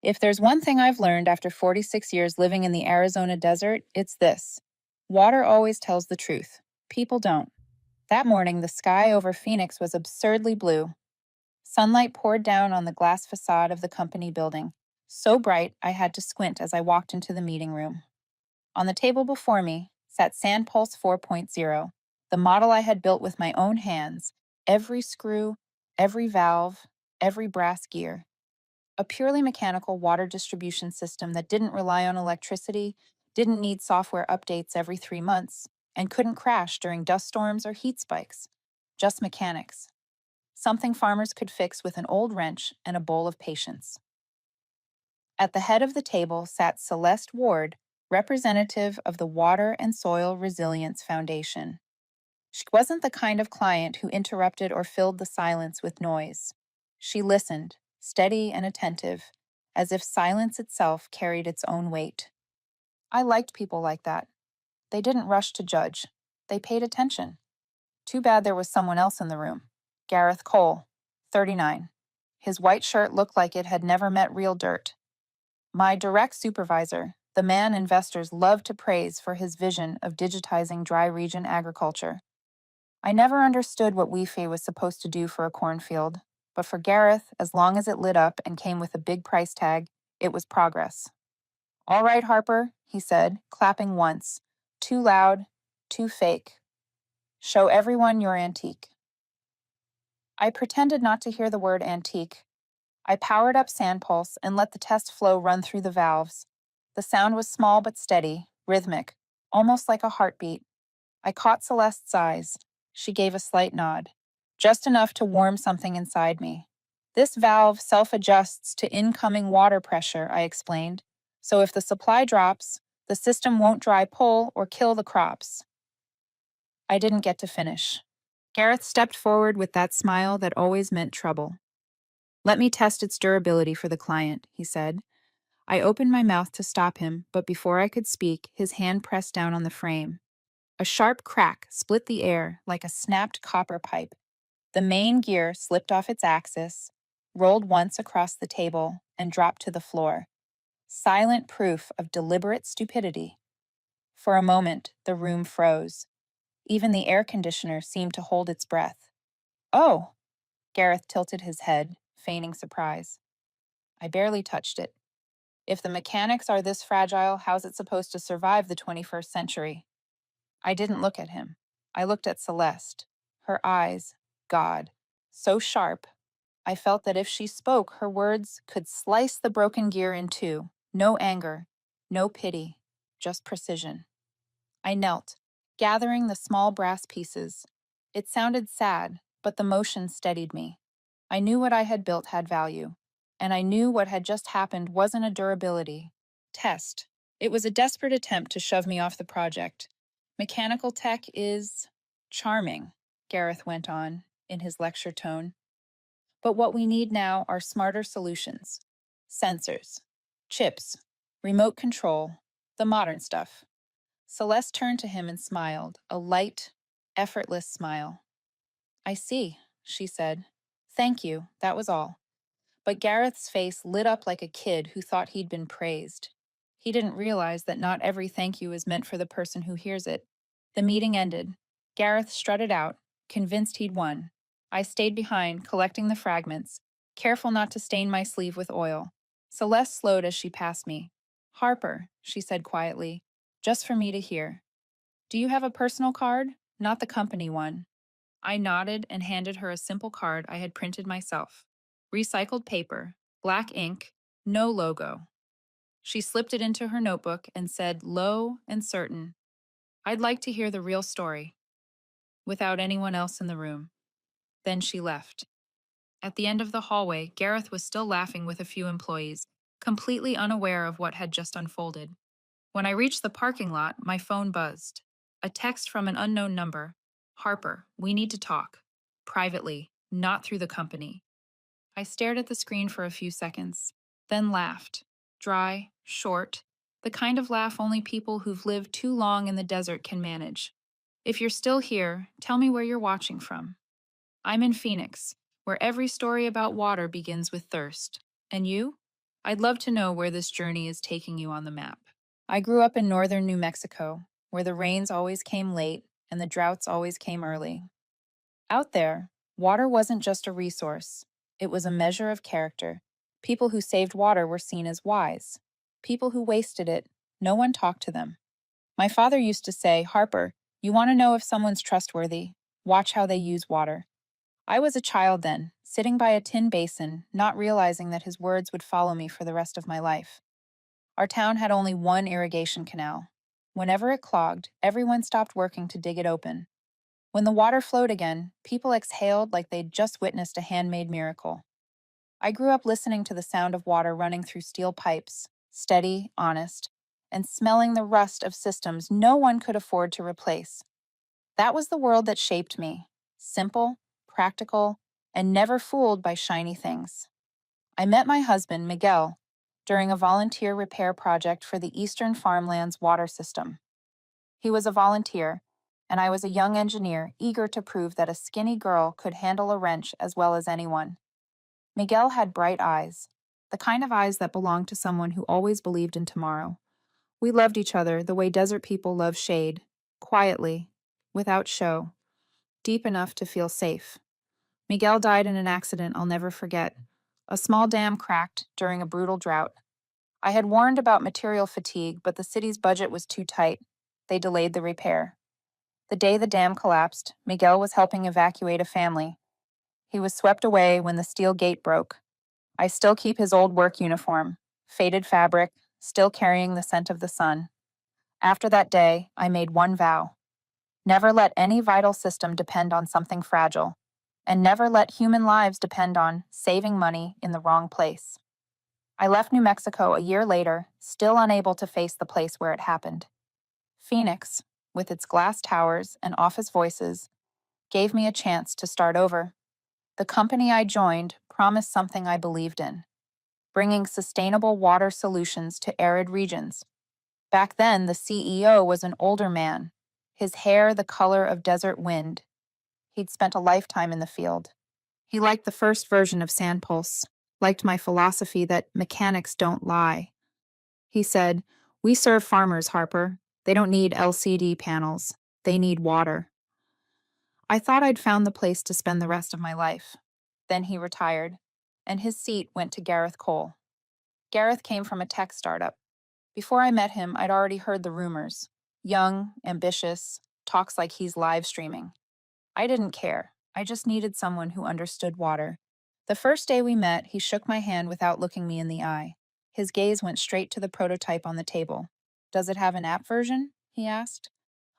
If there's one thing I've learned after 46 years living in the Arizona desert, it's this: water always tells the truth. People don't. That morning, the sky over Phoenix was absurdly blue. Sunlight poured down on the glass facade of the company building, so bright I had to squint as I walked into the meeting room. On the table before me sat SandPulse 4.0, the model I had built with my own hands, every screw, every valve, every brass gear. A purely mechanical water distribution system that didn't rely on electricity, didn't need software updates every 3 months, and couldn't crash during dust storms or heat spikes. Just mechanics. Something farmers could fix with an old wrench and a bowl of patience. At the head of the table sat Celeste Ward, representative of the Water and Soil Resilience Foundation. She wasn't the kind of client who interrupted or filled the silence with noise. She listened, steady and attentive, as if silence itself carried its own weight. I liked people like that. They didn't rush to judge. They paid attention. Too bad there was someone else in the room. Gareth Cole, 39. His white shirt looked like it had never met real dirt. My direct supervisor, the man investors loved to praise for his vision of digitizing dry region agriculture. I never understood what WeFi was supposed to do for a cornfield, but for Gareth, as long as it lit up and came with a big price tag, it was progress. "All right, Harper," he said, clapping once. "Too loud, too fake. Show everyone your antique." I pretended not to hear the word antique. I powered up SandPulse and let the test flow run through the valves. The sound was small but steady, rhythmic, almost like a heartbeat. I caught Celeste's eyes. She gave a slight nod, just enough to warm something inside me. "This valve self-adjusts to incoming water pressure," I explained. "So if the supply drops, the system won't dry pull or kill the crops." I didn't get to finish. Gareth stepped forward with that smile that always meant trouble. "Let me test its durability for the client," he said. I opened my mouth to stop him, but before I could speak, his hand pressed down on the frame. A sharp crack split the air like a snapped copper pipe. The main gear slipped off its axis, rolled once across the table, and dropped to the floor. Silent proof of deliberate stupidity. For a moment, the room froze. Even the air conditioner seemed to hold its breath. "Oh!" Gareth tilted his head, feigning surprise. "I barely touched it. If the mechanics are this fragile, how's it supposed to survive the 21st century?" I didn't look at him. I looked at Celeste. Her eyes, God, so sharp. I felt that if she spoke, her words could slice the broken gear in two. No anger, no pity, just precision. I knelt, gathering the small brass pieces. It sounded sad, but the motion steadied me. I knew what I had built had value, and I knew what had just happened wasn't a durability test. It was a desperate attempt to shove me off the project. "Mechanical tech is charming," Gareth went on in his lecture tone. "But what we need now are smarter solutions. Sensors, chips, remote control, the modern stuff." Celeste turned to him and smiled, a light, effortless smile. "I see," she said. "Thank you, that was all." But Gareth's face lit up like a kid who thought he'd been praised. He didn't realize that not every thank you is meant for the person who hears it. The meeting ended. Gareth strutted out, convinced he'd won. I stayed behind, collecting the fragments, careful not to stain my sleeve with oil. Celeste slowed as she passed me. "Harper," she said quietly, just for me to hear. "Do you have a personal card? Not the company one." I nodded and handed her a simple card I had printed myself. Recycled paper, black ink, no logo. She slipped it into her notebook and said, low and certain, "I'd like to hear the real story," without anyone else in the room. Then she left. At the end of the hallway, Gareth was still laughing with a few employees, completely unaware of what had just unfolded. When I reached the parking lot, my phone buzzed. A text from an unknown number. "Harper, we need to talk. Privately, not through the company." I stared at the screen for a few seconds, then laughed. Dry, short, the kind of laugh only people who've lived too long in the desert can manage. "If you're still here, tell me where you're watching from." "I'm in Phoenix, where every story about water begins with thirst. And you?" I'd love to know where this journey is taking you on the map. I grew up in northern New Mexico, where the rains always came late and the droughts always came early. Out there, water wasn't just a resource, it was a measure of character. People who saved water were seen as wise. People who wasted it, no one talked to them. My father used to say, "Harper, you want to know if someone's trustworthy? Watch how they use water." I was a child then, sitting by a tin basin, not realizing that his words would follow me for the rest of my life. Our town had only one irrigation canal. Whenever it clogged, everyone stopped working to dig it open. When the water flowed again, people exhaled like they'd just witnessed a handmade miracle. I grew up listening to the sound of water running through steel pipes, steady, honest, and smelling the rust of systems no one could afford to replace. That was the world that shaped me: simple, practical, and never fooled by shiny things. I met my husband, Miguel, during a volunteer repair project for the Eastern Farmlands water system. He was a volunteer, and I was a young engineer eager to prove that a skinny girl could handle a wrench as well as anyone. Miguel had bright eyes, the kind of eyes that belonged to someone who always believed in tomorrow. We loved each other the way desert people love shade, quietly, without show, deep enough to feel safe. Miguel died in an accident I'll never forget. A small dam cracked during a brutal drought. I had warned about material fatigue, but the city's budget was too tight. They delayed the repair. The day the dam collapsed, Miguel was helping evacuate a family. He was swept away when the steel gate broke. I still keep his old work uniform, faded fabric, still carrying the scent of the sun. After that day, I made one vow: never let any vital system depend on something fragile, and never let human lives depend on saving money in the wrong place. I left New Mexico a year later, still unable to face the place where it happened. Phoenix, with its glass towers and office voices, gave me a chance to start over. The company I joined promised something I believed in: bringing sustainable water solutions to arid regions. Back then, the CEO was an older man, his hair the color of desert wind. He'd spent a lifetime in the field. He liked the first version of Sandpulse, liked my philosophy that mechanics don't lie. He said, "We serve farmers, Harper. They don't need LCD panels. They need water." I thought I'd found the place to spend the rest of my life. Then he retired, and his seat went to Gareth Cole. Gareth came from a tech startup. Before I met him, I'd already heard the rumors. Young, ambitious, talks like he's live streaming. I didn't care. I just needed someone who understood water. The first day we met, he shook my hand without looking me in the eye. His gaze went straight to the prototype on the table. "Does it have an app version?" he asked.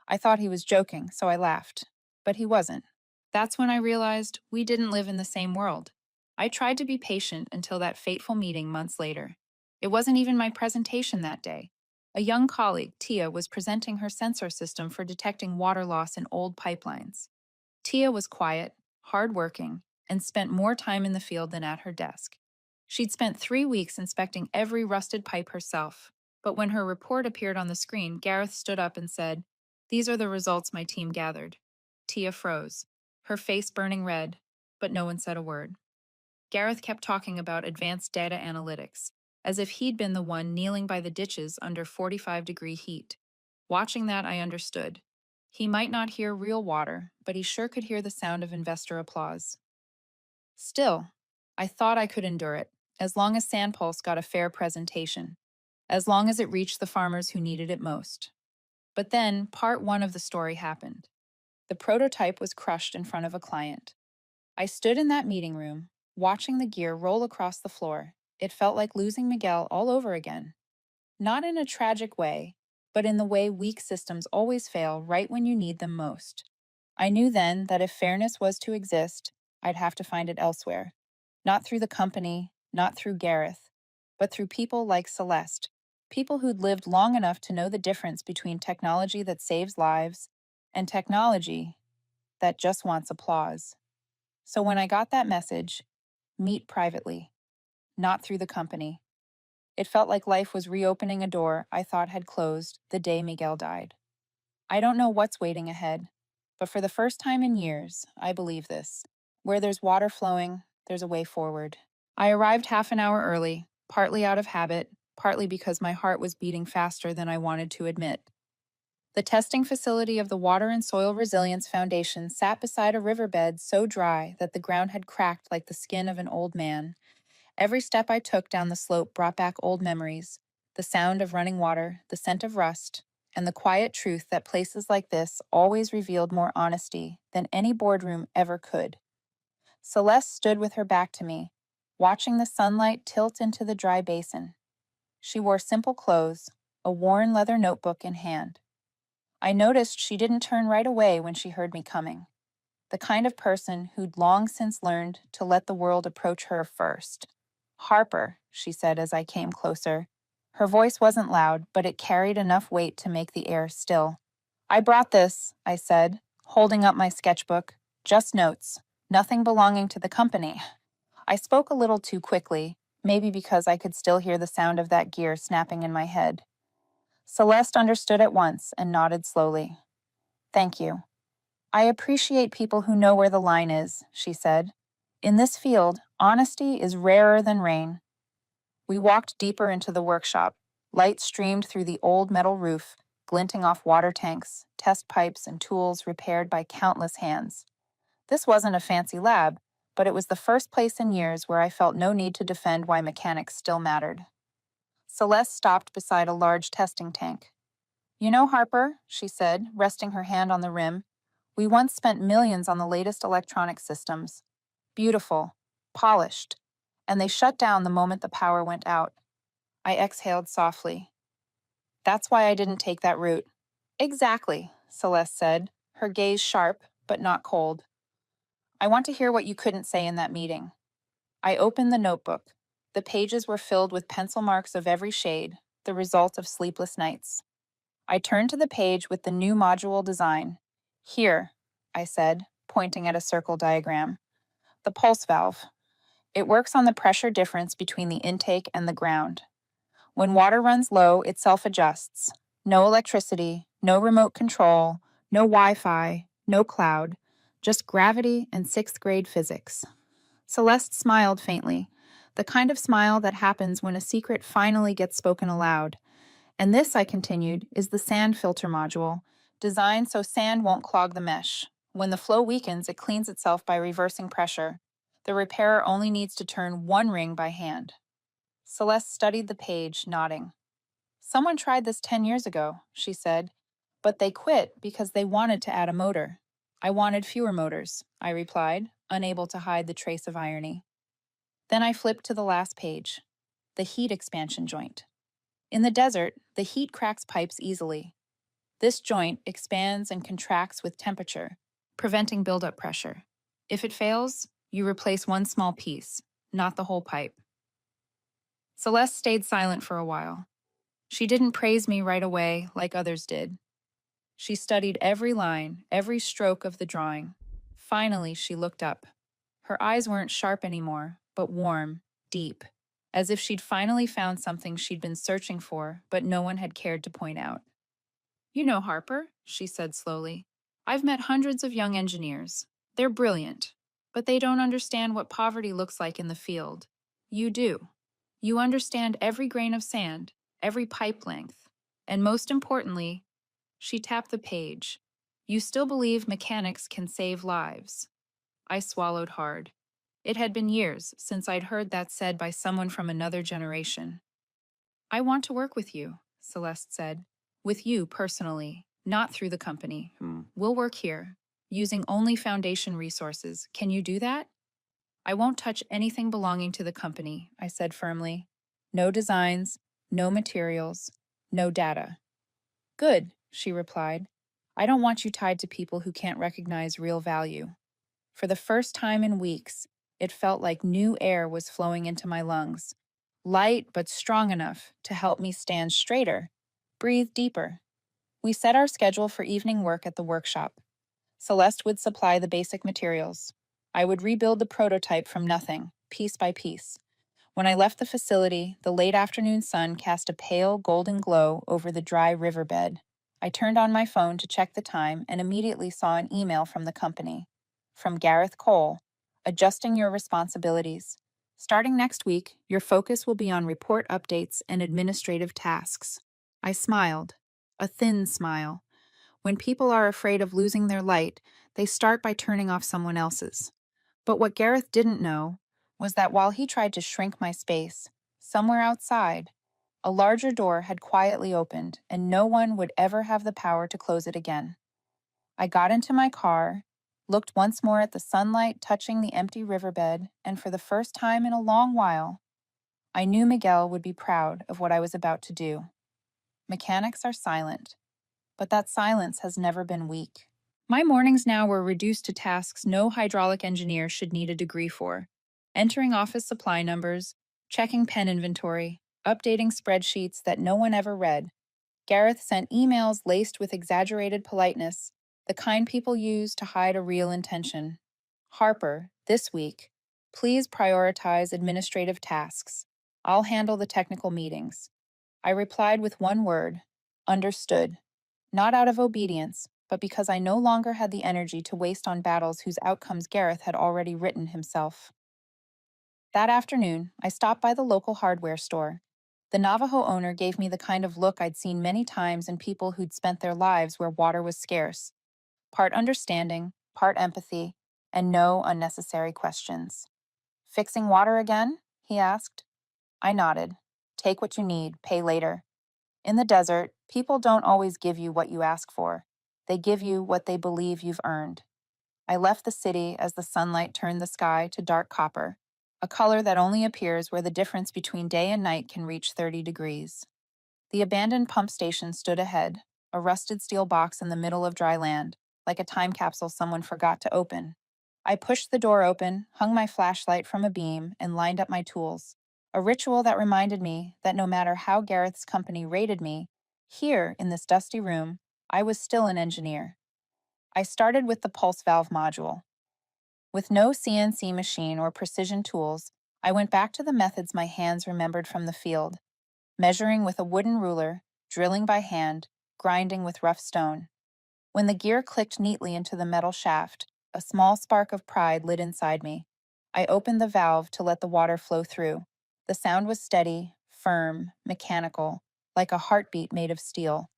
I thought he was joking, so I laughed. But he wasn't. That's when I realized we didn't live in the same world. I tried to be patient until that fateful meeting months later. It wasn't even my presentation that day. A young colleague, Tia, was presenting her sensor system for detecting water loss in old pipelines. Tia was quiet, hardworking, and spent more time in the field than at her desk. She'd spent 3 weeks inspecting every rusted pipe herself, but when her report appeared on the screen, Gareth stood up and said, "These are the results my team gathered." Tia froze, her face burning red, but no one said a word. Gareth kept talking about advanced data analytics, as if he'd been the one kneeling by the ditches under 45-degree heat. Watching that, I understood. He might not hear real water, but he sure could hear the sound of investor applause. Still, I thought I could endure it, as long as Sandpulse got a fair presentation, as long as it reached the farmers who needed it most. But then, part one of the story happened. The prototype was crushed in front of a client. I stood in that meeting room, watching the gear roll across the floor. It felt like losing Miguel all over again. Not in a tragic way, but in the way weak systems always fail right when you need them most. I knew then that if fairness was to exist, I'd have to find it elsewhere. Not through the company, not through Gareth, but through people like Celeste, people who'd lived long enough to know the difference between technology that saves lives and technology that just wants applause. So when I got that message, meet privately, not through the company, it felt like life was reopening a door I thought had closed the day Miguel died. I don't know what's waiting ahead, but for the first time in years, I believe this. Where there's water flowing, there's a way forward. I arrived half an hour early, partly out of habit, partly because my heart was beating faster than I wanted to admit. The testing facility of the Water and Soil Resilience Foundation sat beside a riverbed so dry that the ground had cracked like the skin of an old man. Every step I took down the slope brought back old memories, the sound of running water, the scent of rust, and the quiet truth that places like this always revealed more honesty than any boardroom ever could. Celeste stood with her back to me, watching the sunlight tilt into the dry basin. She wore simple clothes, a worn leather notebook in hand. I noticed she didn't turn right away when she heard me coming, the kind of person who'd long since learned to let the world approach her first. "Harper," she said as I came closer. Her voice wasn't loud, but it carried enough weight to make the air still. "I brought this," I said, holding up my sketchbook. "Just notes. Nothing belonging to the company." I spoke a little too quickly, maybe because I could still hear the sound of that gear snapping in my head. Celeste understood at once and nodded slowly. "Thank you. I appreciate people who know where the line is," she said. "In this field, honesty is rarer than rain." We walked deeper into the workshop. Light streamed through the old metal roof, glinting off water tanks, test pipes, and tools repaired by countless hands. This wasn't a fancy lab, but it was the first place in years where I felt no need to defend why mechanics still mattered. Celeste stopped beside a large testing tank. "You know, Harper," she said, resting her hand on the rim, "we once spent millions on the latest electronic systems. Beautiful, polished, and they shut down the moment the power went out." I exhaled softly. "That's why I didn't take that route." "Exactly," Celeste said, her gaze sharp, but not cold. "I want to hear what you couldn't say in that meeting." I opened the notebook. The pages were filled with pencil marks of every shade, the result of sleepless nights. I turned to the page with the new module design. "Here," I said, pointing at a circle diagram. "The pulse valve. It works on the pressure difference between the intake and the ground. When water runs low, it self-adjusts. No electricity, no remote control, no Wi-Fi, no cloud, just gravity and sixth-grade physics." Celeste smiled faintly, the kind of smile that happens when a secret finally gets spoken aloud. "And this," I continued, "is the sand filter module, designed so sand won't clog the mesh. When the flow weakens, it cleans itself by reversing pressure. The repairer only needs to turn one ring by hand." Celeste studied the page, nodding. "Someone tried this 10 years ago," she said, "but they quit because they wanted to add a motor." "I wanted fewer motors," I replied, unable to hide the trace of irony. Then I flipped to the last page, the heat expansion joint. In the desert, the heat cracks pipes easily. This joint expands and contracts with temperature, preventing buildup pressure. If it fails, you replace one small piece, not the whole pipe. Celeste stayed silent for a while. She didn't praise me right away like others did. She studied every line, every stroke of the drawing. Finally, she looked up. Her eyes weren't sharp anymore, but warm, deep, as if she'd finally found something she'd been searching for, but no one had cared to point out. "You know, Harper," she said slowly, "I've met hundreds of young engineers. They're brilliant, but they don't understand what poverty looks like in the field. You do. You understand every grain of sand, every pipe length, and most importantly," she tapped the page, "you still believe mechanics can save lives." I swallowed hard. It had been years since I'd heard that said by someone from another generation. "I want to work with you," Celeste said. "With you personally, not through the company. We'll work here, using only foundation resources. Can you do that?" "I won't touch anything belonging to the company," I said firmly. "No designs, no materials, no data." "Good," she replied. "I don't want you tied to people who can't recognize real value." For the first time in weeks, it felt like new air was flowing into my lungs, light but strong enough to help me stand straighter, breathe deeper. We set our schedule for evening work at the workshop. Celeste would supply the basic materials. I would rebuild the prototype from nothing, piece by piece. When I left the facility, the late afternoon sun cast a pale golden glow over the dry riverbed. I turned on my phone to check the time and immediately saw an email from the company. From Gareth Cole, "Adjusting your responsibilities. Starting next week, your focus will be on report updates and administrative tasks. I smiled, a thin smile. When people are afraid of losing their light, they start by turning off someone else's. But what Gareth didn't know was that while he tried to shrink my space, somewhere outside, a larger door had quietly opened, and no one would ever have the power to close it again. I got into my car, looked once more at the sunlight touching the empty riverbed, and for the first time in a long while, I knew Miguel would be proud of what I was about to do. Mechanics are silent, but that silence has never been weak. My mornings now were reduced to tasks no hydraulic engineer should need a degree for: entering office supply numbers, checking pen inventory, updating spreadsheets that no one ever read. Gareth sent emails laced with exaggerated politeness, the kind people use to hide a real intention. Harper, this week, please prioritize administrative tasks. I'll handle the technical meetings. I replied with one word: understood. Not out of obedience, but because I no longer had the energy to waste on battles whose outcomes Gareth had already written himself. That afternoon, I stopped by the local hardware store. The Navajo owner gave me the kind of look I'd seen many times in people who'd spent their lives where water was scarce: part understanding, part empathy, and no unnecessary questions. "Fixing water again?" he asked. I nodded. "Take what you need, pay later." In the desert, people don't always give you what you ask for. They give you what they believe you've earned. I left the city as the sunlight turned the sky to dark copper, a color that only appears where the difference between day and night can reach 30 degrees. The abandoned pump station stood ahead, a rusted steel box in the middle of dry land, like a time capsule someone forgot to open. I pushed the door open, hung my flashlight from a beam, and lined up my tools, a ritual that reminded me that no matter how Gareth's company rated me, here in this dusty room, I was still an engineer. I started with the pulse valve module. With no CNC machine or precision tools, I went back to the methods my hands remembered from the field: measuring with a wooden ruler, drilling by hand, grinding with rough stone. When the gear clicked neatly into the metal shaft, a small spark of pride lit inside me. I opened the valve to let the water flow through. The sound was steady, firm, mechanical, like a heartbeat made of steel.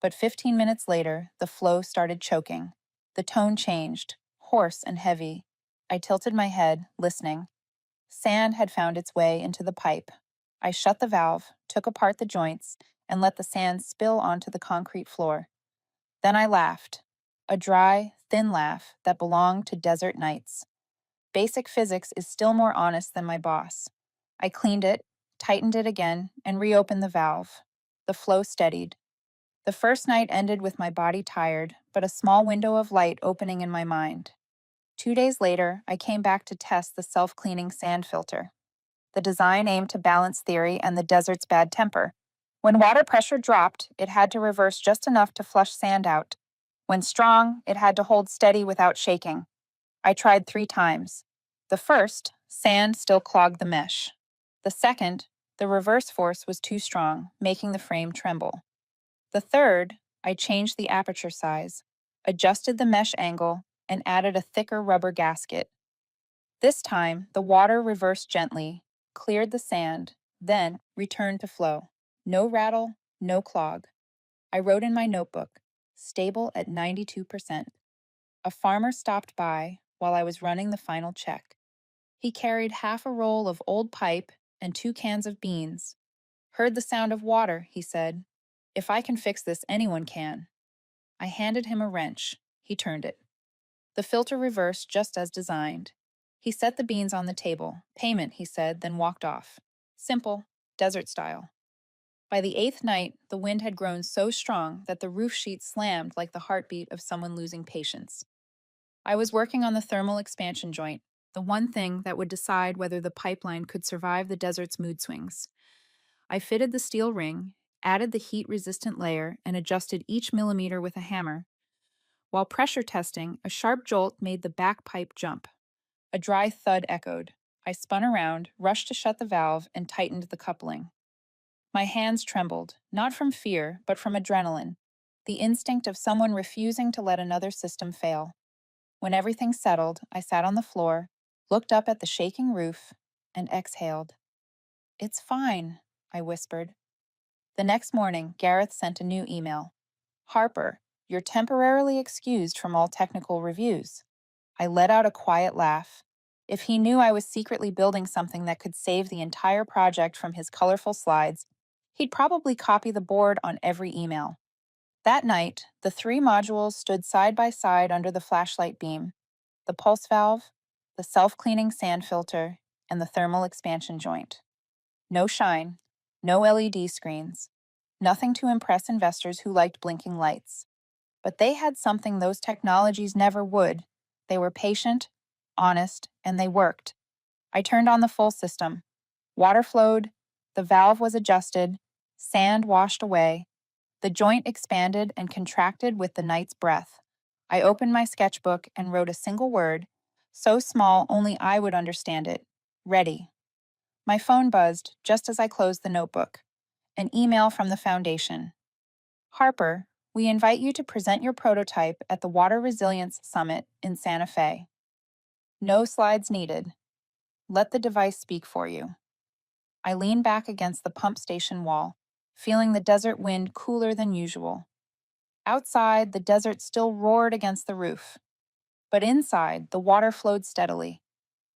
But 15 minutes later, the flow started choking. The tone changed, hoarse and heavy. I tilted my head, listening. Sand had found its way into the pipe. I shut the valve, took apart the joints, and let the sand spill onto the concrete floor. Then I laughed, a dry, thin laugh that belonged to desert nights. Basic physics is still more honest than my boss. I cleaned it, tightened it again, and reopened the valve. The flow steadied. The first night ended with my body tired, but a small window of light opening in my mind. 2 days later, I came back to test the self-cleaning sand filter. The design aimed to balance theory and the desert's bad temper. When water pressure dropped, it had to reverse just enough to flush sand out. When strong, it had to hold steady without shaking. I tried 3 times. The first, sand still clogged the mesh. The second, the reverse force was too strong, making the frame tremble. The third, I changed the aperture size, adjusted the mesh angle, and added a thicker rubber gasket. This time, the water reversed gently, cleared the sand, then returned to flow. No rattle, no clog. I wrote in my notebook, "Stable at 92%. A farmer stopped by while I was running the final check. He carried half a roll of old pipe and 2 cans of beans. "Heard the sound of water," he said. "If I can fix this, anyone can." I handed him a wrench. He turned it. The filter reversed just as designed. He set the beans on the table. "Payment," he said, then walked off. Simple, desert style. By the 8th night, the wind had grown so strong that the roof sheet slammed like the heartbeat of someone losing patience. I was working on the thermal expansion joint, the one thing that would decide whether the pipeline could survive the desert's mood swings. I fitted the steel ring, added the heat-resistant layer, and adjusted each millimeter with a hammer. While pressure testing, a sharp jolt made the back pipe jump. A dry thud echoed. I spun around, rushed to shut the valve, and tightened the coupling. My hands trembled, not from fear, but from adrenaline, the instinct of someone refusing to let another system fail. When everything settled, I sat on the floor, looked up at the shaking roof, and exhaled. It's fine, I whispered. The next morning, Gareth sent a new email. Harper, you're temporarily excused from all technical reviews. I let out a quiet laugh. If he knew I was secretly building something that could save the entire project from his colorful slides, he'd probably copy the board on every email. That night, the three modules stood side by side under the flashlight beam: the pulse valve, the self cleaning sand filter, and the thermal expansion joint. No shine, no LED screens, nothing to impress investors who liked blinking lights. But they had something those technologies never would. They were patient, honest, and they worked. I turned on the full system. Water flowed, the valve was adjusted, sand washed away, the joint expanded and contracted with the night's breath. I opened my sketchbook and wrote a single word, so small only I would understand it: ready. My phone buzzed just as I closed the notebook. An email from the foundation. Harper, we invite you to present your prototype at the Water Resilience Summit in Santa Fe. No slides needed. Let the device speak for you. I leaned back against the pump station wall, feeling the desert wind cooler than usual. Outside, the desert still roared against the roof. But inside, the water flowed steadily.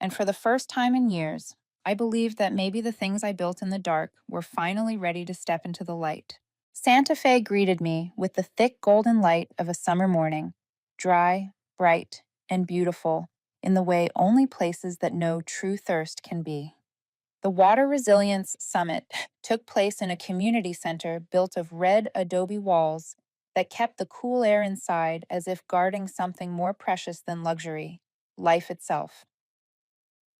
And for the first time in years, I believed that maybe the things I built in the dark were finally ready to step into the light. Santa Fe greeted me with the thick golden light of a summer morning, dry, bright, and beautiful in the way only places that know true thirst can be. The Water Resilience Summit took place in a community center built of red adobe walls that kept the cool air inside as if guarding something more precious than luxury: life itself.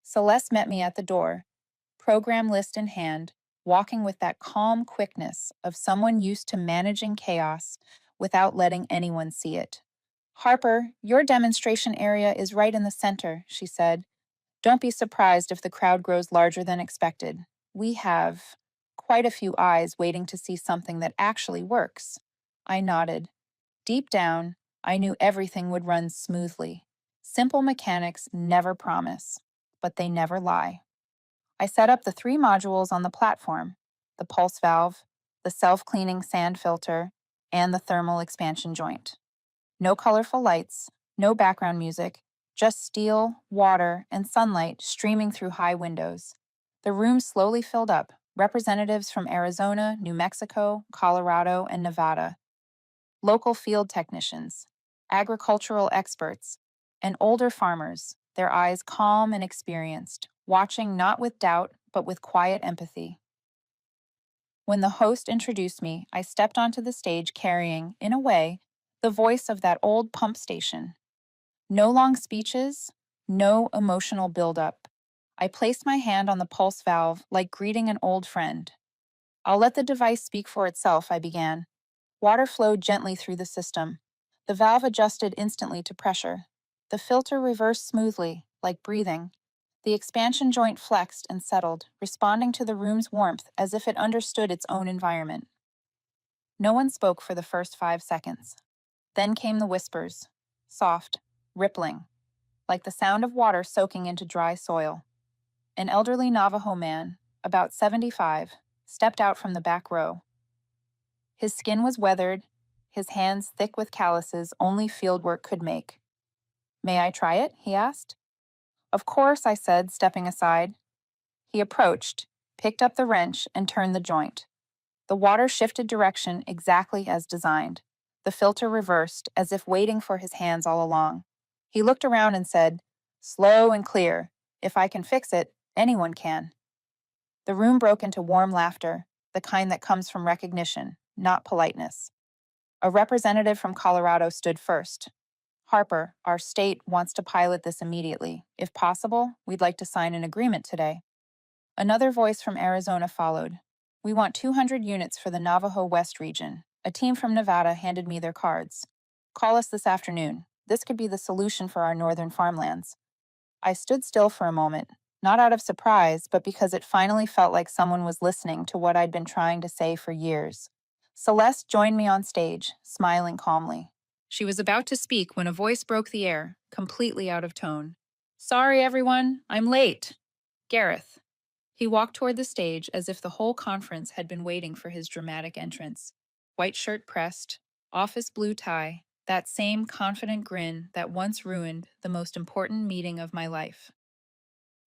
Celeste met me at the door, program list in hand, walking with that calm quickness of someone used to managing chaos without letting anyone see it. Harper, your demonstration area is right in the center, she said. Don't be surprised if the crowd grows larger than expected. We have quite a few eyes waiting to see something that actually works. I nodded. Deep down, I knew everything would run smoothly. Simple mechanics never promise, but they never lie. I set up the three modules on the platform: the pulse valve, the self cleaning sand filter, and the thermal expansion joint. No colorful lights, no background music, just steel, water, and sunlight streaming through high windows. The room slowly filled up, representatives from Arizona, New Mexico, Colorado, and Nevada, local field technicians, agricultural experts, and older farmers, their eyes calm and experienced, watching not with doubt, but with quiet empathy. When the host introduced me, I stepped onto the stage carrying, in a way, the voice of that old pump station. No long speeches, no emotional buildup. I placed my hand on the pulse valve like greeting an old friend. I'll let the device speak for itself, I began. Water flowed gently through the system. The valve adjusted instantly to pressure. The filter reversed smoothly, like breathing. The expansion joint flexed and settled, responding to the room's warmth as if it understood its own environment. No one spoke for the first 5 seconds. Then came the whispers, soft, rippling, like the sound of water soaking into dry soil. An elderly Navajo man, about 75, stepped out from the back row. His skin was weathered, his hands thick with calluses only fieldwork could make. May I try it? He asked. Of course, I said, stepping aside. He approached, picked up the wrench, and turned the joint. The water shifted direction exactly as designed. The filter reversed, as if waiting for his hands all along. He looked around and said, "Slow and clear. If I can fix it, anyone can." The room broke into warm laughter, the kind that comes from recognition, not politeness. A representative from Colorado stood first. Harper, our state wants to pilot this immediately. If possible, we'd like to sign an agreement today. Another voice from Arizona followed. We want 200 units for the Navajo West region. A team from Nevada handed me their cards. Call us this afternoon. This could be the solution for our northern farmlands. I stood still for a moment, not out of surprise, but because it finally felt like someone was listening to what I'd been trying to say for years. Celeste joined me on stage, smiling calmly. She was about to speak when a voice broke the air, completely out of tone. Sorry, everyone, I'm late. Gareth. He walked toward the stage as if the whole conference had been waiting for his dramatic entrance. White shirt pressed, office blue tie, that same confident grin that once ruined the most important meeting of my life.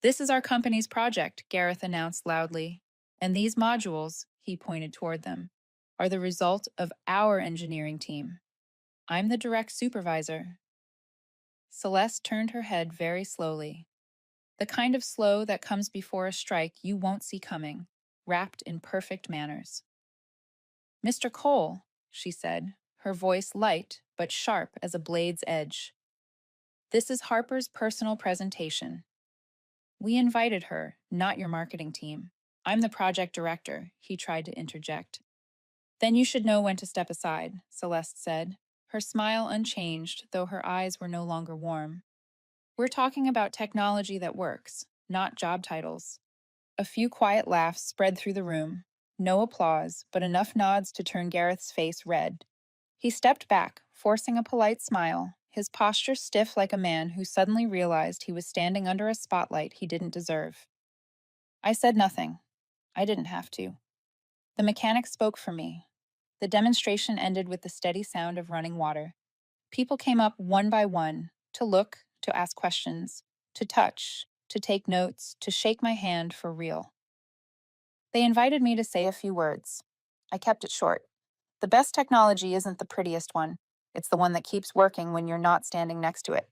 This is our company's project, Gareth announced loudly. And these modules, he pointed toward them, are the result of our engineering team. I'm the direct supervisor. Celeste turned her head very slowly. The kind of slow that comes before a strike you won't see coming, wrapped in perfect manners. Mr. Cole, she said, her voice light but sharp as a blade's edge. This is Harper's personal presentation. We invited her, not your marketing team. I'm the project director, he tried to interject. Then you should know when to step aside, Celeste said, her smile unchanged, though her eyes were no longer warm. We're talking about technology that works, not job titles. A few quiet laughs spread through the room. No applause, but enough nods to turn Gareth's face red. He stepped back, forcing a polite smile, his posture stiff like a man who suddenly realized he was standing under a spotlight he didn't deserve. I said nothing. I didn't have to. The mechanic spoke for me. The demonstration ended with the steady sound of running water. People came up one by one, to look, to ask questions, to touch, to take notes, to shake my hand for real. They invited me to say a few words. I kept it short. The best technology isn't the prettiest one. It's the one that keeps working when you're not standing next to it.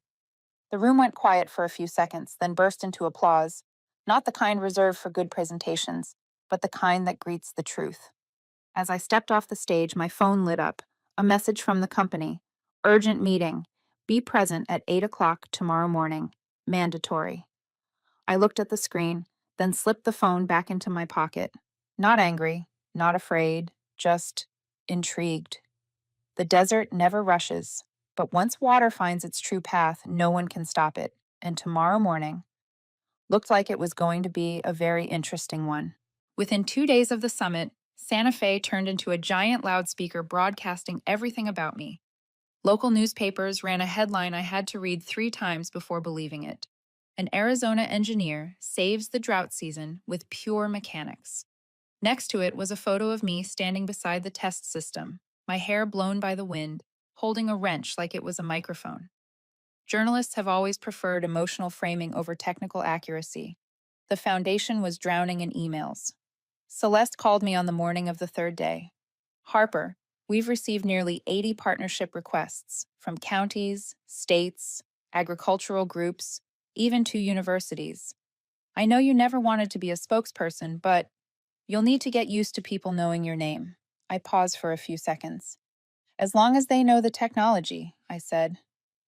The room went quiet for a few seconds, then burst into applause. Not the kind reserved for good presentations, but the kind that greets the truth. As I stepped off the stage, my phone lit up. A message from the company. Urgent meeting. Be present at 8 o'clock tomorrow morning. Mandatory. I looked at the screen, then slipped the phone back into my pocket. Not angry, not afraid, just intrigued. The desert never rushes, but once water finds its true path, no one can stop it. And tomorrow morning looked like it was going to be a very interesting one. Within 2 days of the summit, Santa Fe turned into a giant loudspeaker broadcasting everything about me. Local newspapers ran a headline I had to read 3 times before believing it. An Arizona engineer saves the drought season with pure mechanics. Next to it was a photo of me standing beside the test system, my hair blown by the wind, holding a wrench like it was a microphone. Journalists have always preferred emotional framing over technical accuracy. The foundation was drowning in emails. Celeste called me on the morning of the third day. Harper, we've received nearly 80 partnership requests from counties, states, agricultural groups, even 2 universities. I know you never wanted to be a spokesperson, but you'll need to get used to people knowing your name. I paused for a few seconds. As long as they know the technology, I said.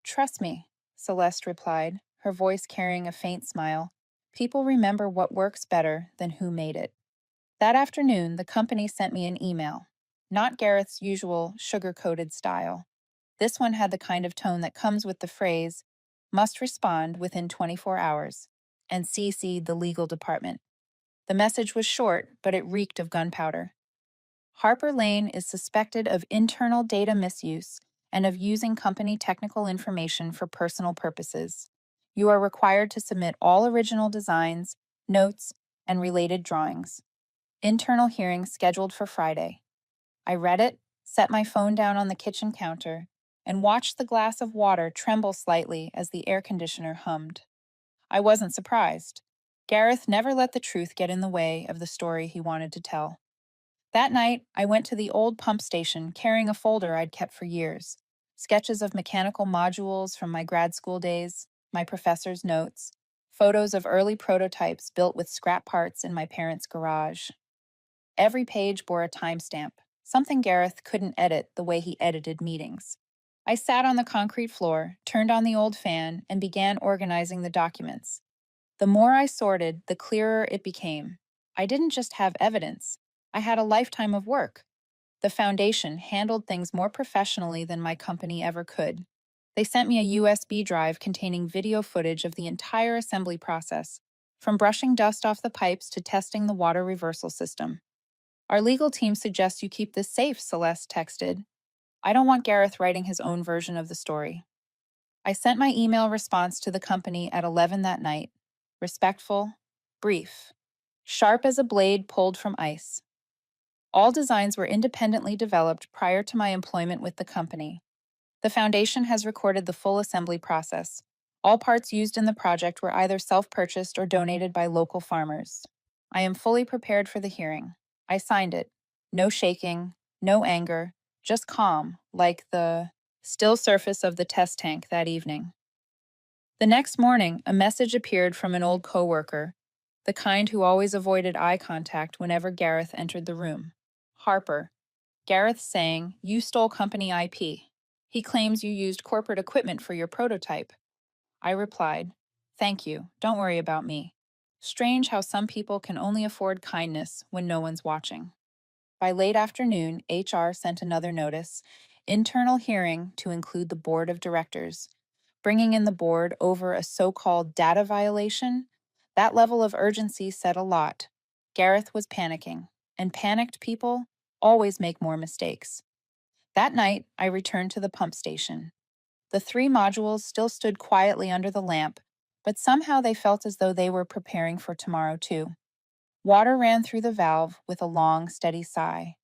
Trust me, Celeste replied, her voice carrying a faint smile. People remember what works better than who made it. That afternoon, the company sent me an email. Not Gareth's usual sugar-coated style. This one had the kind of tone that comes with the phrase, must respond within 24 hours, and CC'd the legal department. The message was short, but it reeked of gunpowder. Harper Lane is suspected of internal data misuse and of using company technical information for personal purposes. You are required to submit all original designs, notes, and related drawings. Internal hearing scheduled for Friday. I read it, set my phone down on the kitchen counter, and watched the glass of water tremble slightly as the air conditioner hummed. I wasn't surprised. Gareth never let the truth get in the way of the story he wanted to tell. That night, I went to the old pump station carrying a folder I'd kept for years. Sketches of mechanical modules from my grad school days, my professor's notes, photos of early prototypes built with scrap parts in my parents' garage. Every page bore a timestamp, something Gareth couldn't edit the way he edited meetings. I sat on the concrete floor, turned on the old fan, and began organizing the documents. The more I sorted, the clearer it became. I didn't just have evidence. I had a lifetime of work. The foundation handled things more professionally than my company ever could. They sent me a USB drive containing video footage of the entire assembly process, from brushing dust off the pipes to testing the water reversal system. Our legal team suggests you keep this safe, Celeste texted. I don't want Gareth writing his own version of the story. I sent my email response to the company at 11 that night. Respectful, brief. sharp as a blade pulled from ice. All designs were independently developed prior to my employment with the company. The foundation has recorded the full assembly process. All parts used in the project were either self-purchased or donated by local farmers. I am fully prepared for the hearing. I signed it. No shaking, no anger, just calm, like the still surface of the test tank that evening. The next morning, a message appeared from an old coworker, the kind who always avoided eye contact whenever Gareth entered the room. Harper. Gareth saying, "You stole company IP. He claims you used corporate equipment for your prototype." I replied, "Thank you, don't worry about me." Strange how some people can only afford kindness when no one's watching. By late afternoon, HR sent another notice, internal hearing to include the board of directors. Bringing in the board over a so-called data violation, that level of urgency said a lot. Gareth was panicking, and panicked people always make more mistakes. That night, I returned to the pump station. The three modules still stood quietly under the lamp, but somehow they felt as though they were preparing for tomorrow too. Water ran through the valve with a long, steady sigh.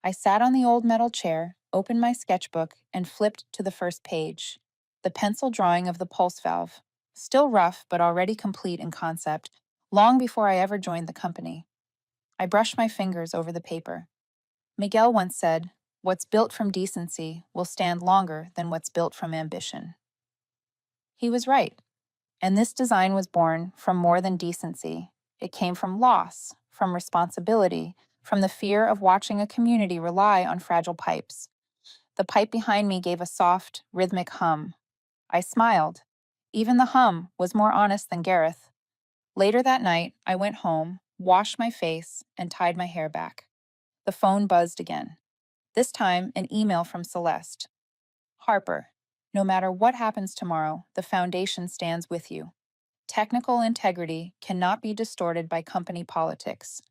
I sat on the old metal chair, opened my sketchbook, and flipped to the first page. The pencil drawing of the pulse valve, still rough but already complete in concept, long before I ever joined the company. I brushed my fingers over the paper. Miguel once said, "What's built from decency will stand longer than what's built from ambition." He was right. And this design was born from more than decency. It came from loss, from responsibility, from the fear of watching a community rely on fragile pipes. The pipe behind me gave a soft, rhythmic hum. I smiled. Even the hum was more honest than Gareth. Later that night, I went home, washed my face, and tied my hair back. The phone buzzed again. This time, an email from Celeste. "Harper, no matter what happens tomorrow, the foundation stands with you. Technical integrity cannot be distorted by company politics."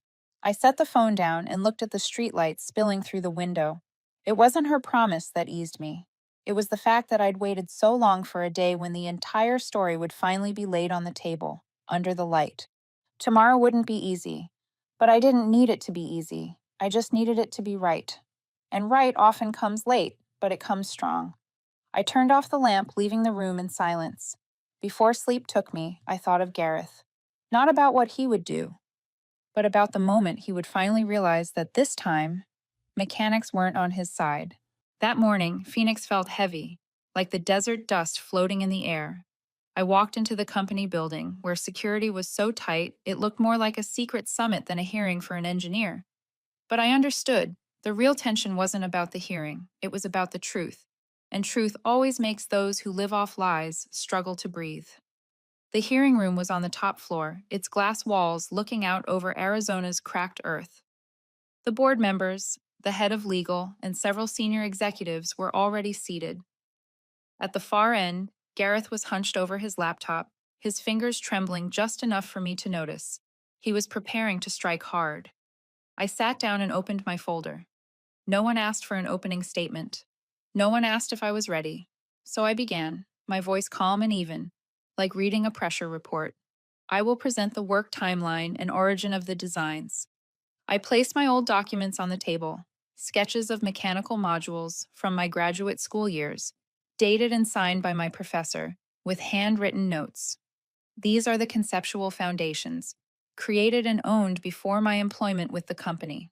I set the phone down and looked at the streetlights spilling through the window. It wasn't her promise that eased me. It was the fact that I'd waited so long for a day when the entire story would finally be laid on the table, under the light. Tomorrow wouldn't be easy, but I didn't need it to be easy. I just needed it to be right. And right often comes late, but it comes strong. I turned off the lamp, leaving the room in silence. Before sleep took me, I thought of Gareth. Not about what he would do, but about the moment he would finally realize that this time, mechanics weren't on his side. That morning, Phoenix felt heavy, like the desert dust floating in the air. I walked into the company building, where security was so tight it looked more like a secret summit than a hearing for an engineer. But I understood. The real tension wasn't about the hearing, it was about the truth. And truth always makes those who live off lies struggle to breathe. The hearing room was on the top floor, its glass walls looking out over Arizona's cracked earth. The board members, the head of legal, and several senior executives were already seated. At the far end, Gareth was hunched over his laptop, his fingers trembling just enough for me to notice. He was preparing to strike hard. I sat down and opened my folder. No one asked for an opening statement. No one asked if I was ready. So I began, my voice calm and even, like reading a pressure report. I will present the work timeline and origin of the designs. I placed my old documents on the table, sketches of mechanical modules from my graduate school years, dated and signed by my professor, with handwritten notes. These are the conceptual foundations, created and owned before my employment with the company.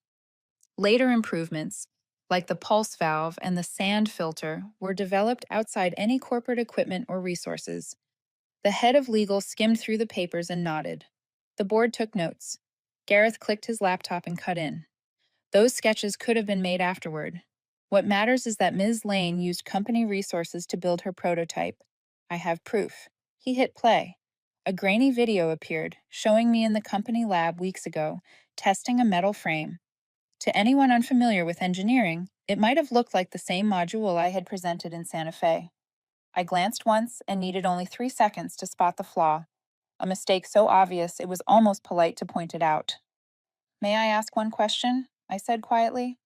Later improvements, like the pulse valve and the sand filter, were developed outside any corporate equipment or resources. The head of legal skimmed through the papers and nodded. The board took notes. Gareth clicked his laptop and cut in. Those sketches could have been made afterward. What matters is that Ms. Lane used company resources to build her prototype. I have proof. He hit play. A grainy video appeared, showing me in the company lab weeks ago, testing a metal frame. To anyone unfamiliar with engineering, it might have looked like the same module I had presented in Santa Fe. I glanced once and needed only 3 seconds to spot the flaw, a mistake so obvious it was almost polite to point it out. "May I ask one question?" I said quietly.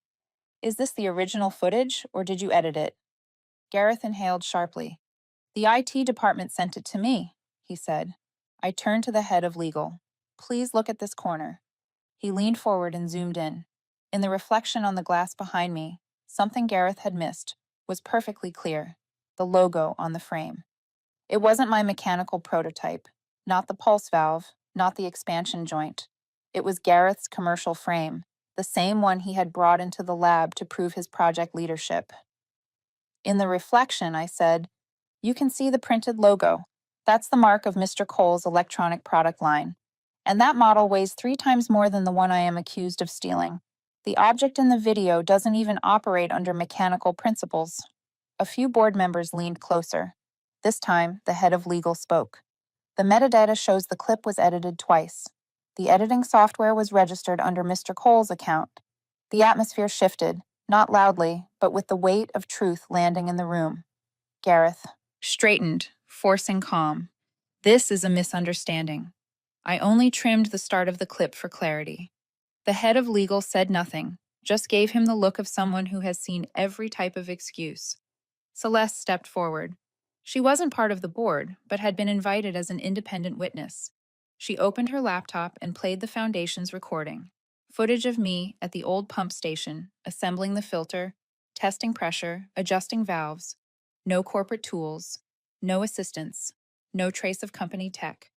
"Is this the original footage, or did you edit it?" Gareth inhaled sharply. "The IT department sent it to me," he said. I turned to the head of legal. "Please look at this corner." He leaned forward and zoomed in. In the reflection on the glass behind me, something Gareth had missed was perfectly clear: the logo on the frame. It wasn't my mechanical prototype, not the pulse valve, not the expansion joint. It was Gareth's commercial frame, the same one he had brought into the lab to prove his project leadership. In the reflection, I said, "You can see the printed logo. That's the mark of Mr. Cole's electronic product line. And that model weighs 3 times more than the one I am accused of stealing. The object in the video doesn't even operate under mechanical principles." A few board members leaned closer. This time, the head of legal spoke. "The metadata shows the clip was edited twice. The editing software was registered under Mr. Cole's account." The atmosphere shifted, not loudly, but with the weight of truth landing in the room. Gareth straightened, forcing calm. "This is a misunderstanding. I only trimmed the start of the clip for clarity." The head of legal said nothing, just gave him the look of someone who has seen every type of excuse. Celeste stepped forward. She wasn't part of the board, but had been invited as an independent witness. She opened her laptop and played the Foundation's recording. Footage of me at the old pump station, assembling the filter, testing pressure, adjusting valves. No corporate tools, no assistants, no trace of company tech.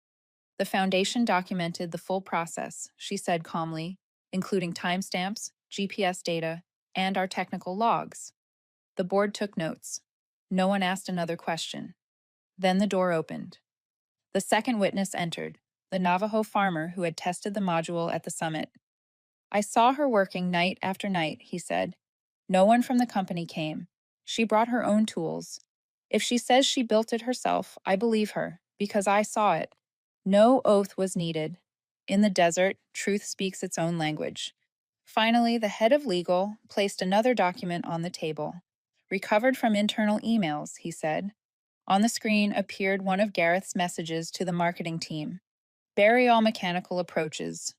The Foundation documented the full process, she said calmly, including timestamps, GPS data, and our technical logs. The board took notes. No one asked another question. Then the door opened. The second witness entered, the Navajo farmer who had tested the module at the summit. "I saw her working night after night," he said. "No one from the company came. She brought her own tools. If she says she built it herself, I believe her, because I saw it. No oath was needed. In the desert, truth speaks its own language." Finally, the head of legal placed another document on the table. "Recovered from internal emails," he said. On the screen appeared one of Gareth's messages to the marketing team. "Bury all mechanical approaches.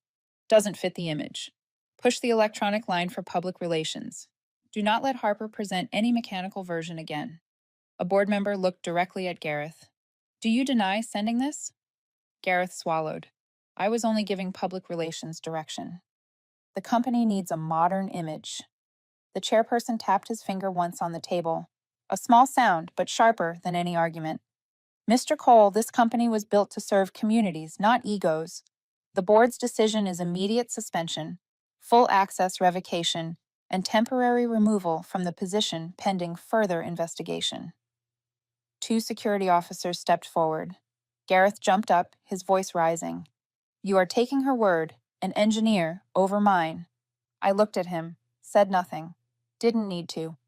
Doesn't fit the image. Push the electronic line for public relations. Do not let Harper present any mechanical version again." A board member looked directly at Gareth. "Do you deny sending this?" Gareth swallowed. "I was only giving public relations direction. The company needs a modern image." The chairperson tapped his finger once on the table. A small sound, but sharper than any argument. "Mr. Cole, this company was built to serve communities, not egos. The board's decision is immediate suspension, full access revocation, and temporary removal from the position pending further investigation." 2 security officers stepped forward. Gareth jumped up, his voice rising. "You are taking her word, an engineer, over mine." I looked at him, said nothing. Didn't need to.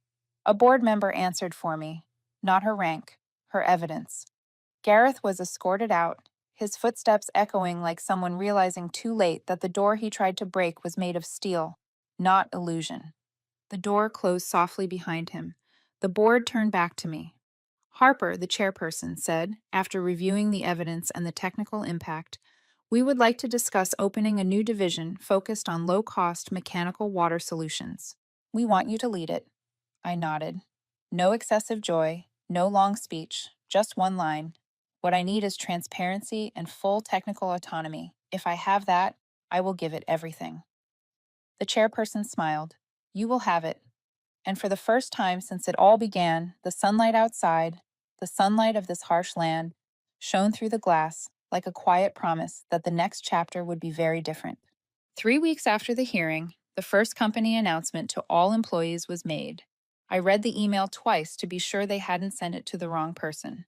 A board member answered for me. Not her rank, her evidence. Gareth was escorted out, his footsteps echoing like someone realizing too late that the door he tried to break was made of steel, not illusion. The door closed softly behind him. The board turned back to me. "Harper," the chairperson said, after reviewing the evidence and the technical impact, "we would like to discuss opening a new division focused on low-cost mechanical water solutions. We want you to lead it." I nodded. No excessive joy, no long speech, just one line. "What I need is transparency and full technical autonomy. If I have that, I will give it everything." The chairperson smiled. "You will have it." And for the first time since it all began, the sunlight outside, the sunlight of this harsh land, shone through the glass like a quiet promise that the next chapter would be very different. 3 weeks after the hearing, the first company announcement to all employees was made. I read the email twice to be sure they hadn't sent it to the wrong person.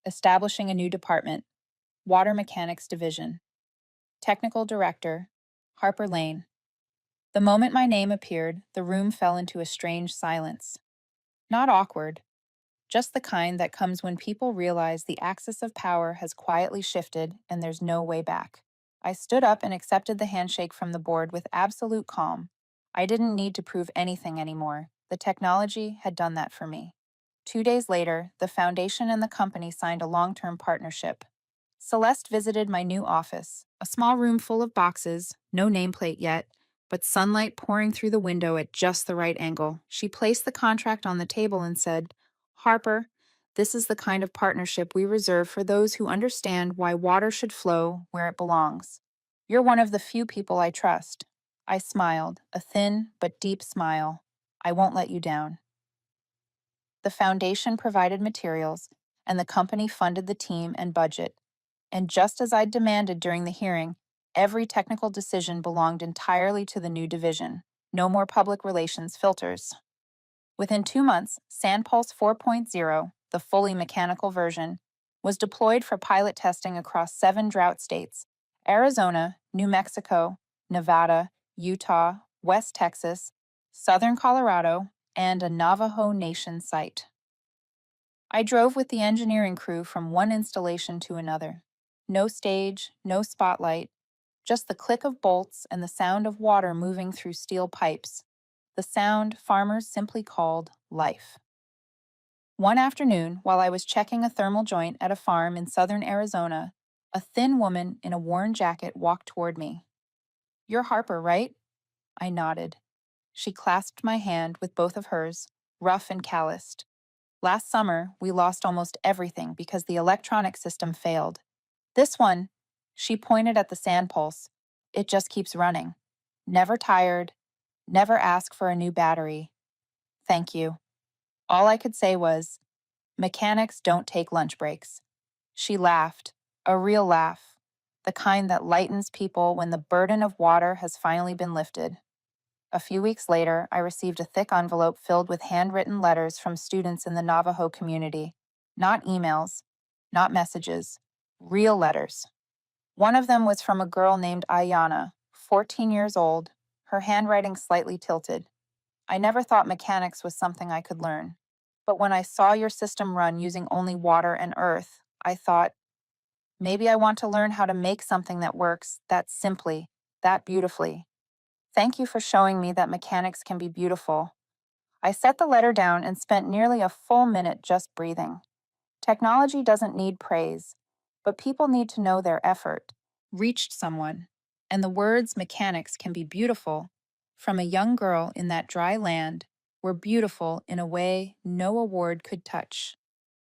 Establishing a new department, Water Mechanics Division. Technical Director, Harper Lane. The moment my name appeared, the room fell into a strange silence. Not awkward, just the kind that comes when people realize the axis of power has quietly shifted and there's no way back. I stood up and accepted the handshake from the board with absolute calm. I didn't need to prove anything anymore. The technology had done that for me. 2 days later, the foundation and the company signed a long-term partnership. Celeste visited my new office, a small room full of boxes, no nameplate yet, but sunlight pouring through the window at just the right angle. She placed the contract on the table and said, "Harper, this is the kind of partnership we reserve for those who understand why water should flow where it belongs. You're one of the few people I trust. I smiled, a thin but deep smile. I won't let you down. The foundation provided materials, and the company funded the team and budget. And just as I'd demanded during the hearing, every technical decision belonged entirely to the new division. No more public relations filters. Within 2 months, SandPulse 4.0, the fully mechanical version, was deployed for pilot testing across 7 drought states: Arizona, New Mexico, Nevada, Utah, West Texas, southern Colorado, and a Navajo Nation site. I drove with the engineering crew from one installation to another. No stage, no spotlight, just the click of bolts and the sound of water moving through steel pipes. The sound farmers simply called life. One afternoon, while I was checking a thermal joint at a farm in southern Arizona, a thin woman in a worn jacket walked toward me. "You're Harper, right?" I nodded. She clasped my hand with both of hers, rough and calloused. "Last summer, we lost almost everything because the electronic system failed. This one," she pointed at the sand pulse, "it just keeps running. Never tired, never ask for a new battery. Thank you." All I could say was, "Mechanics don't take lunch breaks." She laughed, a real laugh, the kind that lightens people when the burden of water has finally been lifted. A few weeks later, I received a thick envelope filled with handwritten letters from students in the Navajo community. Not emails, not messages, real letters. One of them was from a girl named Ayana, 14 years old, her handwriting slightly tilted. "I never thought mechanics was something I could learn. But when I saw your system run using only water and earth, I thought, maybe I want to learn how to make something that works that simply, that beautifully. Thank you for showing me that mechanics can be beautiful." I set the letter down and spent nearly a full minute just breathing. Technology doesn't need praise, but people need to know their effort reached someone. And the words "mechanics can be beautiful" from a young girl in that dry land were beautiful in a way no award could touch.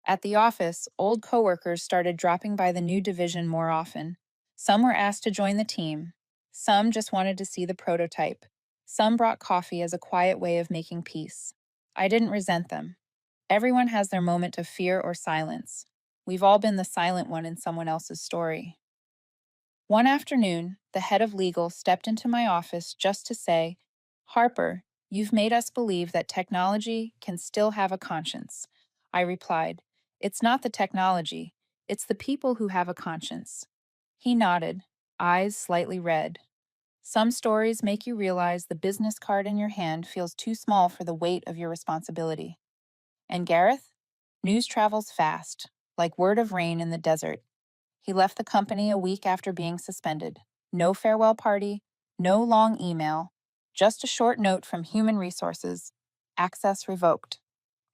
At the office, old coworkers started dropping by the new division more often. Some were asked to join the team. Some just wanted to see the prototype. Some brought coffee as a quiet way of making peace. I didn't resent them. Everyone has their moment of fear or silence. We've all been the silent one in someone else's story. One afternoon, the head of legal stepped into my office just to say, "Harper, you've made us believe that technology can still have a conscience." I replied, "It's not the technology, it's the people who have a conscience." He nodded, eyes slightly red. "Some stories make you realize the business card in your hand feels too small for the weight of your responsibility. And Gareth? News travels fast, like word of rain in the desert. He left the company a week after being suspended. No farewell party, no long email, just a short note from Human Resources. Access revoked.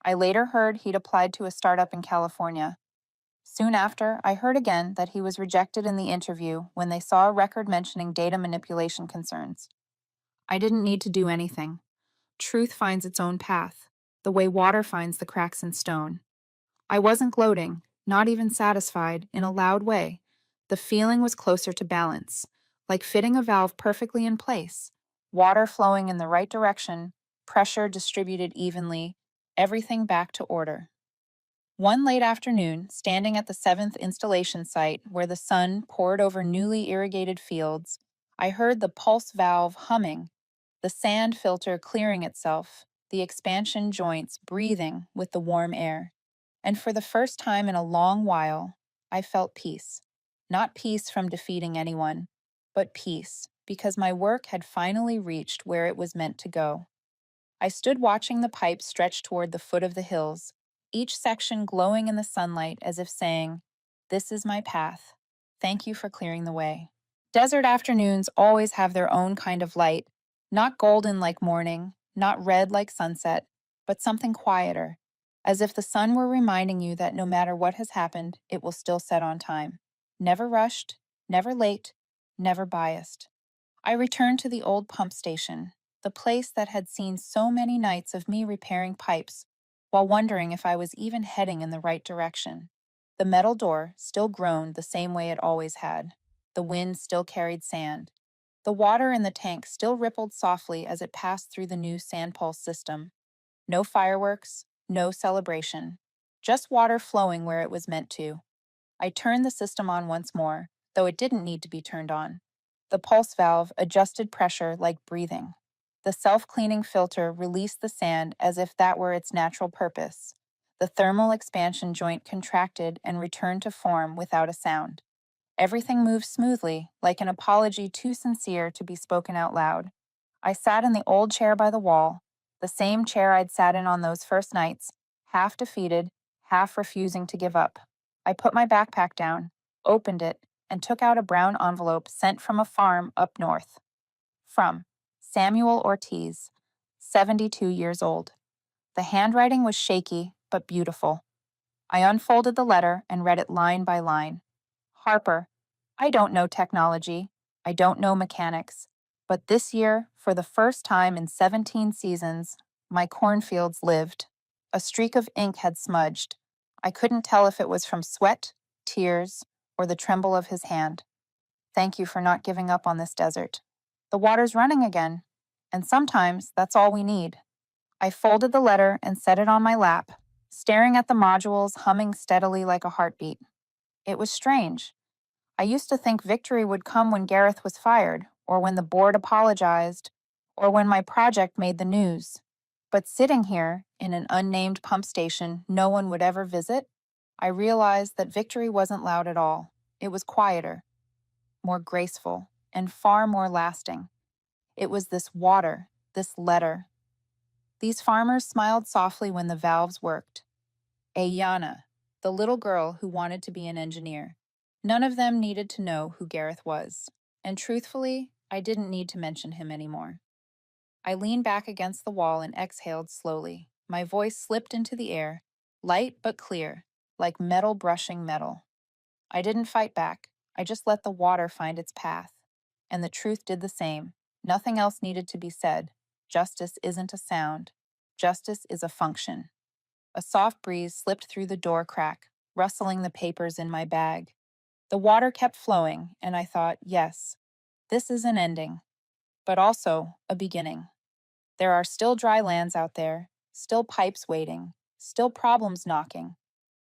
I later heard he'd applied to a startup in California. Soon after, I heard again that he was rejected in the interview when they saw a record mentioning data manipulation concerns. I didn't need to do anything. Truth finds its own path, the way water finds the cracks in stone. I wasn't gloating, not even satisfied, in a loud way. The feeling was closer to balance, like fitting a valve perfectly in place, water flowing in the right direction, pressure distributed evenly, everything back to order. One late afternoon, standing at the 7th installation site where the sun poured over newly irrigated fields, I heard the pulse valve humming, the sand filter clearing itself, the expansion joints breathing with the warm air. And for the first time in a long while, I felt peace. Not peace from defeating anyone, but peace because my work had finally reached where it was meant to go. I stood watching the pipe stretch toward the foot of the hills, each section glowing in the sunlight as if saying, "This is my path. Thank you for clearing the way." Desert afternoons always have their own kind of light, not golden like morning, not red like sunset, but something quieter, as if the sun were reminding you that no matter what has happened, it will still set on time. Never rushed, never late, never biased. I returned to the old pump station, the place that had seen so many nights of me repairing pipes, while wondering if I was even heading in the right direction. The metal door still groaned the same way it always had. The wind still carried sand. The water in the tank still rippled softly as it passed through the new sand pulse system. No fireworks, no celebration. Just water flowing where it was meant to. I turned the system on once more, though it didn't need to be turned on. The pulse valve adjusted pressure like breathing. The self-cleaning filter released the sand as if that were its natural purpose. The thermal expansion joint contracted and returned to form without a sound. Everything moved smoothly, like an apology too sincere to be spoken out loud. I sat in the old chair by the wall, the same chair I'd sat in on those first nights, half defeated, half refusing to give up. I put my backpack down, opened it, and took out a brown envelope sent from a farm up north. From Samuel Ortiz, 72 years old. The handwriting was shaky, but beautiful. I unfolded the letter and read it line by line. Harper, I don't know technology. I don't know mechanics. But this year, for the first time in 17 seasons, my cornfields lived. A streak of ink had smudged. I couldn't tell if it was from sweat, tears, or the tremble of his hand. Thank you for not giving up on this desert. The water's running again, and sometimes that's all we need. I folded the letter and set it on my lap, staring at the modules humming steadily like a heartbeat. It was strange. I used to think victory would come when Gareth was fired, or when the board apologized, or when my project made the news. But sitting here, in an unnamed pump station no one would ever visit, I realized that victory wasn't loud at all. It was quieter, more graceful, and far more lasting. It was this water, this letter. These farmers smiled softly when the valves worked. Ayana, the little girl who wanted to be an engineer. None of them needed to know who Gareth was, and truthfully, I didn't need to mention him anymore. I leaned back against the wall and exhaled slowly. My voice slipped into the air, light but clear, like metal brushing metal. I didn't fight back. I just let the water find its path. And the truth did the same. Nothing else needed to be said. Justice isn't a sound. Justice is a function. A soft breeze slipped through the door crack, rustling the papers in my bag. The water kept flowing, and I thought, yes, this is an ending, but also a beginning. There are still dry lands out there, still pipes waiting, still problems knocking.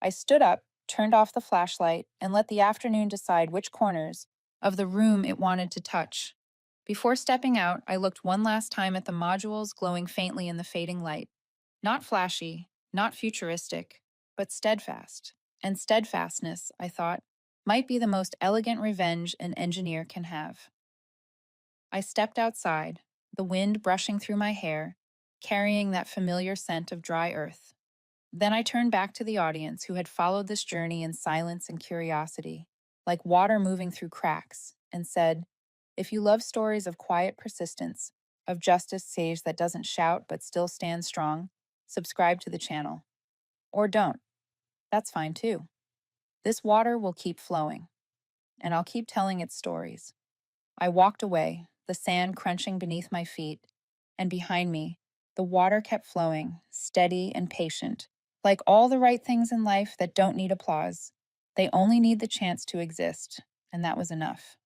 I stood up, turned off the flashlight, and let the afternoon decide which corners of the room it wanted to touch. Before stepping out, I looked one last time at the modules glowing faintly in the fading light. Not flashy, not futuristic, but steadfast. And steadfastness, I thought, might be the most elegant revenge an engineer can have. I stepped outside, the wind brushing through my hair, carrying that familiar scent of dry earth. Then I turned back to the audience who had followed this journey in silence and curiosity, like water moving through cracks, and said, if you love stories of quiet persistence, of justice sage that doesn't shout but still stands strong, subscribe to the channel. Or don't. That's fine too. This water will keep flowing, and I'll keep telling its stories. I walked away, the sand crunching beneath my feet, and behind me, the water kept flowing, steady and patient, like all the right things in life that don't need applause. They only need the chance to exist, and that was enough.